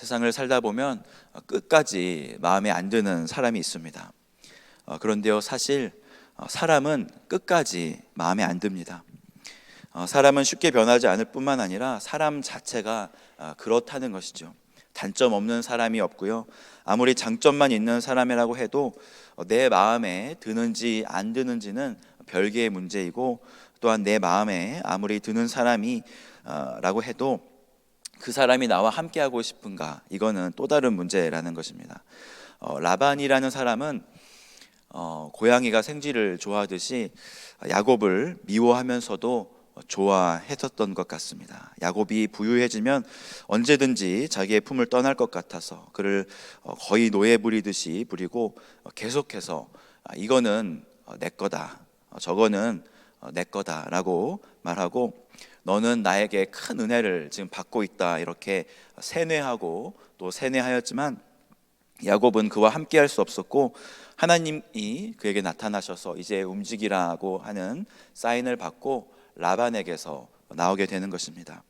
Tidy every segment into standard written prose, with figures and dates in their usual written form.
세상을 살다 보면 끝까지 마음에 안 드는 사람이 있습니다. 그런데요, 사실 사람은 끝까지 마음에 안 듭니다. 사람은 쉽게 변하지 않을 뿐만 아니라 사람 자체가 그렇다는 것이죠. 단점 없는 사람이 없고요, 아무리 장점만 있는 사람이라고 해도 내 마음에 드는지 안 드는지는 별개의 문제이고, 또한 내 마음에 아무리 드는 사람이 라고 해도 그 사람이 나와 함께하고 싶은가, 이거는 또 다른 문제라는 것입니다. 라반이라는 사람은 고양이가 생쥐를 좋아하듯이 야곱을 미워하면서도 좋아했었던 것 같습니다. 야곱이 부유해지면 언제든지 자기의 품을 떠날 것 같아서 그를 거의 노예 부리듯이 부리고 계속해서 이거는 내 거다, 저거는 내 거다라고 말하고, 너는 나에게 큰 은혜를 지금 받고 있다, 이렇게 세뇌하고 또 세뇌하였지만 야곱은 그와 함께할 수 없었고, 하나님이 그에게 나타나셔서 이제 움직이라고 하는 사인을 받고 라반에게서 나오게 되는 것입니다.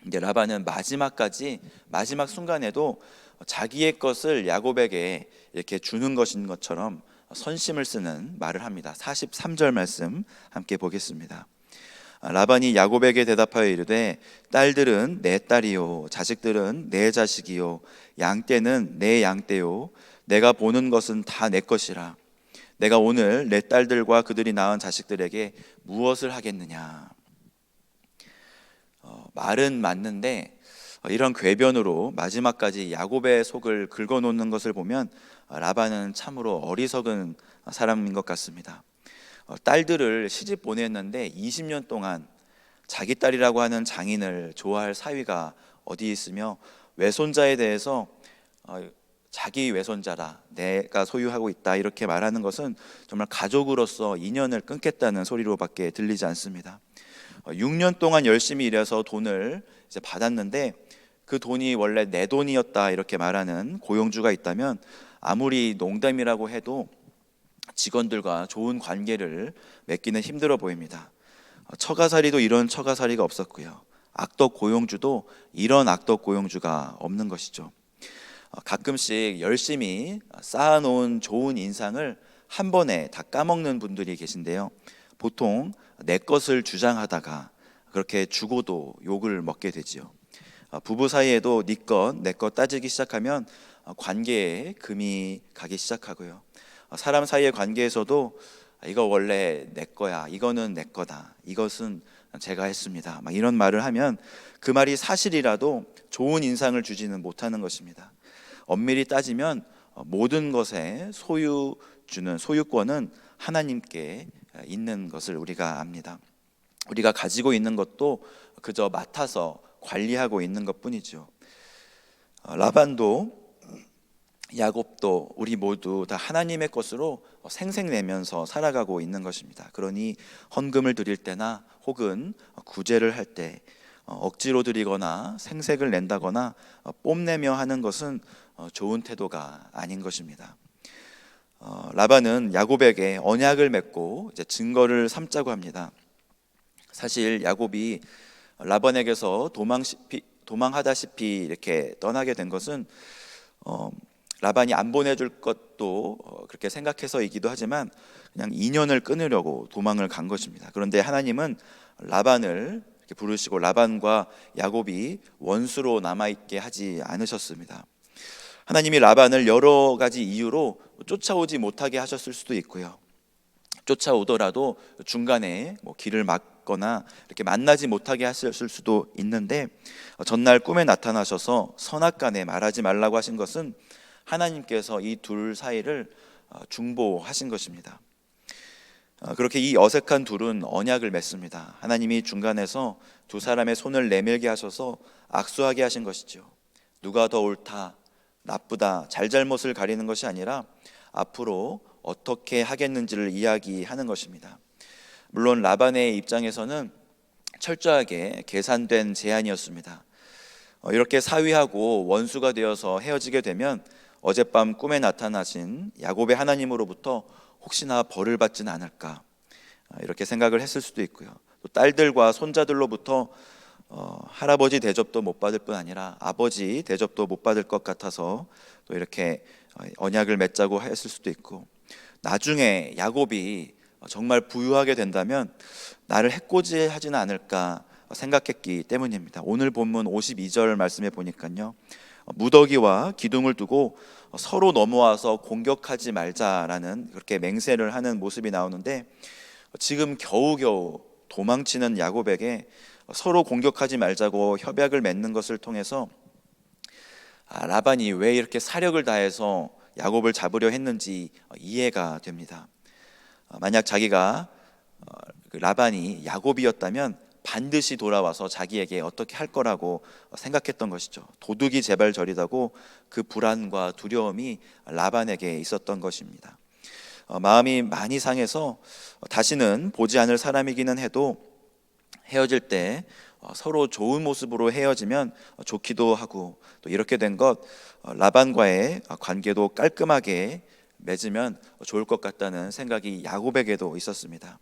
이제 라반은 마지막 순간에도 자기의 것을 야곱에게 이렇게 주는 것인 것처럼 선심을 쓰는 말을 합니다. 43절 말씀 함께 보겠습니다. 라반이 야곱에게 대답하여 이르되 딸들은 내 딸이요, 자식들은 내 자식이요, 양떼는 내 양떼요, 내가 보는 것은 다 내 것이라. 내가 오늘 내 딸들과 그들이 낳은 자식들에게 무엇을 하겠느냐. 말은 맞는데 이런 궤변으로 마지막까지 야곱의 속을 긁어놓는 것을 보면 라반은 참으로 어리석은 사람인 것 같습니다. 딸들을 시집 보냈는데 20년 동안 자기 딸이라고 하는 장인을 좋아할 사위가 어디 있으며, 외손자에 대해서 자기 외손자라, 내가 소유하고 있다, 이렇게 말하는 것은 정말 가족으로서 인연을 끊겠다는 소리로밖에 들리지 않습니다. 6년 동안 열심히 일해서 돈을 이제 받았는데 그 돈이 원래 내 돈이었다, 이렇게 말하는 고용주가 있다면 아무리 농담이라고 해도 직원들과 좋은 관계를 맺기는 힘들어 보입니다. 처가살이도 이런 처가살이가 없었고요, 악덕 고용주도 이런 악덕 고용주가 없는 것이죠. 가끔씩 열심히 쌓아놓은 좋은 인상을 한 번에 다 까먹는 분들이 계신데요, 보통 내 것을 주장하다가 그렇게 주고도 욕을 먹게 되지요. 부부 사이에도 네 것, 내 것 따지기 시작하면 관계에 금이 가기 시작하고요, 사람 사이의 관계에서도 이거 원래 내 거야, 이거는 내 거다, 이것은 제가 했습니다, 막 이런 말을 하면 그 말이 사실이라도 좋은 인상을 주지는 못하는 것입니다. 엄밀히 따지면 모든 것의 소유권은 하나님께 있는 것을 우리가 압니다. 우리가 가지고 있는 것도 그저 맡아서 관리하고 있는 것뿐이죠. 라반도 야곱도 우리 모두 다 하나님의 것으로 생색내면서 살아가고 있는 것입니다. 그러니 헌금을 드릴 때나 혹은 구제를 할 때 억지로 드리거나 생색을 낸다거나 뽐내며 하는 것은 좋은 태도가 아닌 것입니다. 라반은 야곱에게 언약을 맺고 이제 증거를 삼자고 합니다. 사실 야곱이 라반에게서 도망하다시피 이렇게 떠나게 된 것은 라반이 안 보내줄 것도 그렇게 생각해서이기도 하지만 그냥 인연을 끊으려고 도망을 간 것입니다. 그런데 하나님은 라반을 이렇게 부르시고 라반과 야곱이 원수로 남아있게 하지 않으셨습니다. 하나님이 라반을 여러 가지 이유로 쫓아오지 못하게 하셨을 수도 있고요, 쫓아오더라도 중간에 길을 막거나 이렇게 만나지 못하게 하셨을 수도 있는데, 전날 꿈에 나타나셔서 선악간에 말하지 말라고 하신 것은 하나님께서 이 둘 사이를 중보하신 것입니다. 그렇게 이 어색한 둘은 언약을 맺습니다. 하나님이 중간에서 두 사람의 손을 내밀게 하셔서 악수하게 하신 것이죠. 누가 더 옳다, 나쁘다, 잘잘못을 가리는 것이 아니라 앞으로 어떻게 하겠는지를 이야기하는 것입니다. 물론 라반의 입장에서는 철저하게 계산된 제안이었습니다. 이렇게 사위하고 원수가 되어서 헤어지게 되면 어젯밤 꿈에 나타나신 야곱의 하나님으로부터 혹시나 벌을 받지는 않을까, 이렇게 생각을 했을 수도 있고요, 또 딸들과 손자들로부터 할아버지 대접도 못 받을 뿐 아니라 아버지 대접도 못 받을 것 같아서 또 이렇게 언약을 맺자고 했을 수도 있고, 나중에 야곱이 정말 부유하게 된다면 나를 해코지하지는 않을까 생각했기 때문입니다. 오늘 본문 52절 말씀에 보니까요, 무더기와 기둥을 두고 서로 넘어와서 공격하지 말자라는 그렇게 맹세를 하는 모습이 나오는데, 지금 겨우겨우 도망치는 야곱에게 서로 공격하지 말자고 협약을 맺는 것을 통해서 라반이 왜 이렇게 사력을 다해서 야곱을 잡으려 했는지 이해가 됩니다. 만약 자기가 라반이 야곱이었다면 반드시 돌아와서 자기에게 어떻게 할 거라고 생각했던 것이죠. 도둑이 제발 저리다고 그 불안과 두려움이 라반에게 있었던 것입니다. 마음이 많이 상해서 다시는 보지 않을 사람이기는 해도 헤어질 때 서로 좋은 모습으로 헤어지면 좋기도 하고, 또 이렇게 된 것 라반과의 관계도 깔끔하게 맺으면 좋을 것 같다는 생각이 야곱에게도 있었습니다.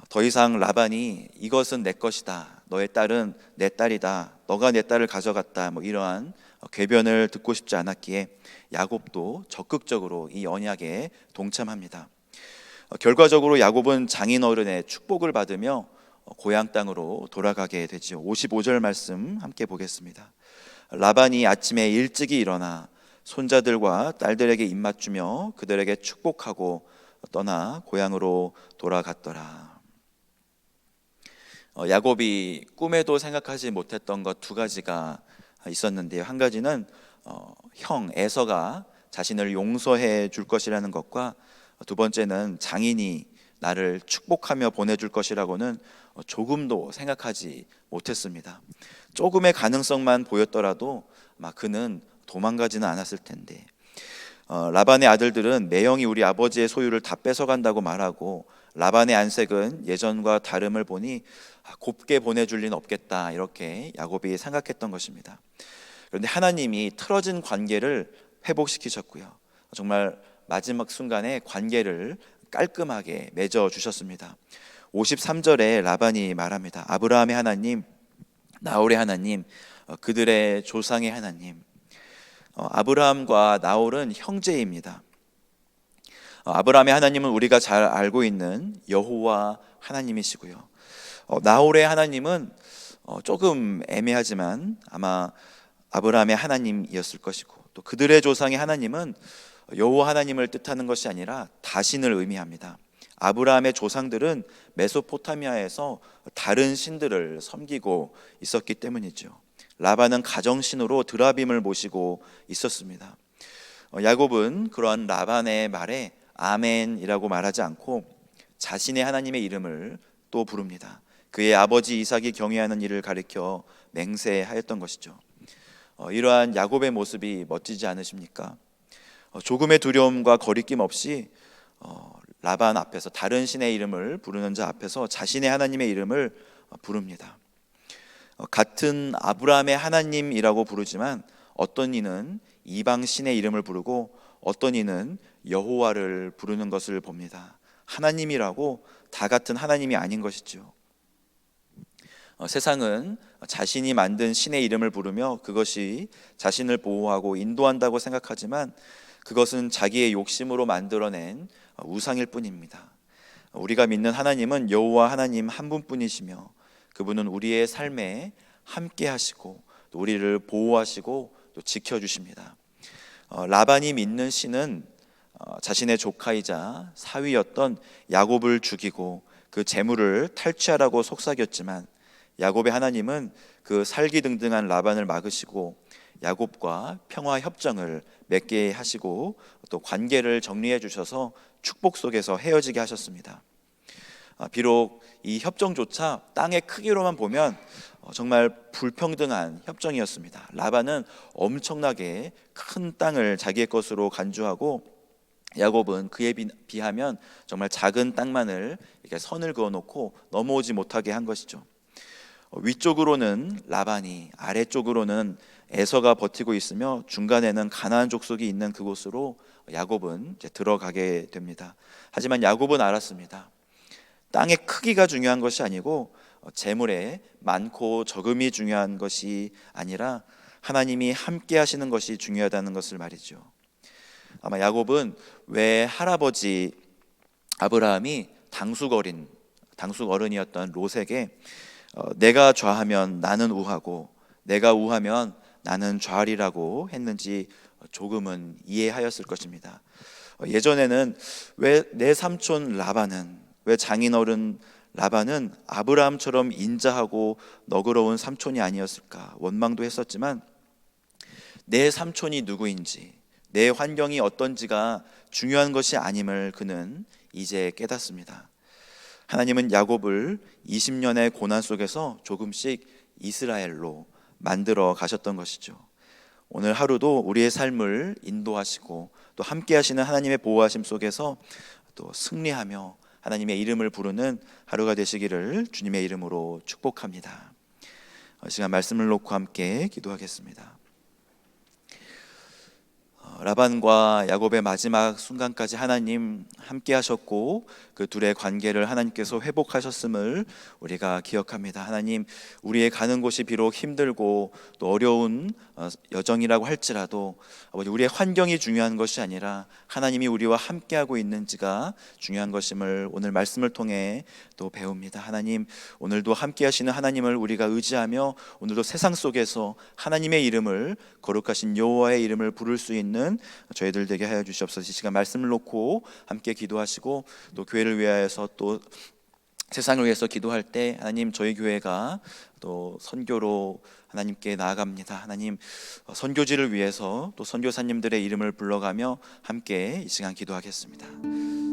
더 이상 라반이 이것은 내 것이다, 너의 딸은 내 딸이다, 너가 내 딸을 가져갔다, 이러한 궤변을 듣고 싶지 않았기에 야곱도 적극적으로 이 언약에 동참합니다. 결과적으로 야곱은 장인어른의 축복을 받으며 고향 땅으로 돌아가게 되지요. 55절 말씀 함께 보겠습니다. 라반이 아침에 일찍이 일어나 손자들과 딸들에게 입맞추며 그들에게 축복하고 떠나 고향으로 돌아갔더라. 야곱이 꿈에도 생각하지 못했던 것 두 가지가 있었는데요. 한 가지는 형 에서가 자신을 용서해 줄 것이라는 것과, 두 번째는 장인이 나를 축복하며 보내줄 것이라고는 조금도 생각하지 못했습니다. 조금의 가능성만 보였더라도 아마 그는 도망가지는 않았을 텐데, 라반의 아들들은 매형이 우리 아버지의 소유를 다 뺏어간다고 말하고, 라반의 안색은 예전과 다름을 보니 곱게 보내줄 리는 없겠다, 이렇게 야곱이 생각했던 것입니다. 그런데 하나님이 틀어진 관계를 회복시키셨고요, 정말 마지막 순간에 관계를 깔끔하게 맺어주셨습니다. 53절에 라반이 말합니다. 아브라함의 하나님, 나홀의 하나님, 그들의 조상의 하나님. 아브라함과 나홀은 형제입니다. 아브라함의 하나님은 우리가 잘 알고 있는 여호와 하나님이시고요, 나홀의 하나님은 조금 애매하지만 아마 아브라함의 하나님이었을 것이고, 또 그들의 조상의 하나님은 여호와 하나님을 뜻하는 것이 아니라 다신을 의미합니다. 아브라함의 조상들은 메소포타미아에서 다른 신들을 섬기고 있었기 때문이죠. 라반은 가정신으로 드라빔을 모시고 있었습니다. 야곱은 그러한 라반의 말에 아멘이라고 말하지 않고 자신의 하나님의 이름을 또 부릅니다. 그의 아버지 이삭이 경외하는 일을 가리켜 맹세하였던 것이죠. 이러한 야곱의 모습이 멋지지 않으십니까? 조금의 두려움과 거리낌 없이 라반 앞에서, 다른 신의 이름을 부르는 자 앞에서 자신의 하나님의 이름을 부릅니다. 같은 아브라함의 하나님이라고 부르지만 어떤 이는 이방 신의 이름을 부르고 어떤 이는 여호와를 부르는 것을 봅니다. 하나님이라고 다 같은 하나님이 아닌 것이죠. 세상은 자신이 만든 신의 이름을 부르며 그것이 자신을 보호하고 인도한다고 생각하지만 그것은 자기의 욕심으로 만들어낸 우상일 뿐입니다. 우리가 믿는 하나님은 여호와 하나님 한 분뿐이시며, 그분은 우리의 삶에 함께 하시고 또 우리를 보호하시고 또 지켜주십니다. 라반이 믿는 신은 자신의 조카이자 사위였던 야곱을 죽이고 그 재물을 탈취하라고 속삭였지만, 야곱의 하나님은 그 살기등등한 라반을 막으시고 야곱과 평화 협정을 맺게 하시고 또 관계를 정리해 주셔서 축복 속에서 헤어지게 하셨습니다. 비록 이 협정조차 땅의 크기로만 보면 정말 불평등한 협정이었습니다. 라반은 엄청나게 큰 땅을 자기의 것으로 간주하고, 야곱은 그에 비하면 정말 작은 땅만을 이렇게 선을 그어놓고 넘어오지 못하게 한 것이죠. 위쪽으로는 라반이, 아래쪽으로는 에서가 버티고 있으며 중간에는 가나안 족속이 있는 그곳으로 야곱은 이제 들어가게 됩니다. 하지만 야곱은 알았습니다. 땅의 크기가 중요한 것이 아니고 재물에 많고 적음이 중요한 것이 아니라 하나님이 함께 하시는 것이 중요하다는 것을 말이죠. 아마 야곱은 왜 할아버지 아브라함이 당숙어른이었던 롯에게 내가 좌하면 나는 우하고 내가 우하면 나는 좌하리라고 했는지 조금은 이해하였을 것입니다. 예전에는 왜 내 삼촌 라반은, 왜 장인어른 라반은 아브라함처럼 인자하고 너그러운 삼촌이 아니었을까 원망도 했었지만, 내 삼촌이 누구인지, 내 환경이 어떤지가 중요한 것이 아님을 그는 이제 깨닫습니다. 하나님은 야곱을 20년의 고난 속에서 조금씩 이스라엘로 만들어 가셨던 것이죠. 오늘 하루도 우리의 삶을 인도하시고 또 함께 하시는 하나님의 보호하심 속에서 또 승리하며 하나님의 이름을 부르는 하루가 되시기를 주님의 이름으로 축복합니다. 이 시간 말씀을 놓고 함께 기도하겠습니다. 라반과 야곱의 마지막 순간까지 하나님 함께 하셨고 그 둘의 관계를 하나님께서 회복하셨음을 우리가 기억합니다. 하나님, 우리의 가는 곳이 비록 힘들고 또 어려운 여정이라고 할지라도 아버지, 우리의 환경이 중요한 것이 아니라 하나님이 우리와 함께하고 있는지가 중요한 것임을 오늘 말씀을 통해 또 배웁니다. 하나님, 오늘도 함께 하시는 하나님을 우리가 의지하며 오늘도 세상 속에서 하나님의 이름을, 거룩하신 여호와의 이름을 부를 수 있는 저희들 되게 하여 주시옵소서. 이 시간 말씀을 놓고 함께 기도하시고 또 교회를 위하여서 또 세상을 위해서 기도할 때 하나님, 저희 교회가 또 선교로 하나님께 나아갑니다. 하나님, 선교지를 위해서 또 선교사님들의 이름을 불러가며 함께 이 시간 기도하겠습니다.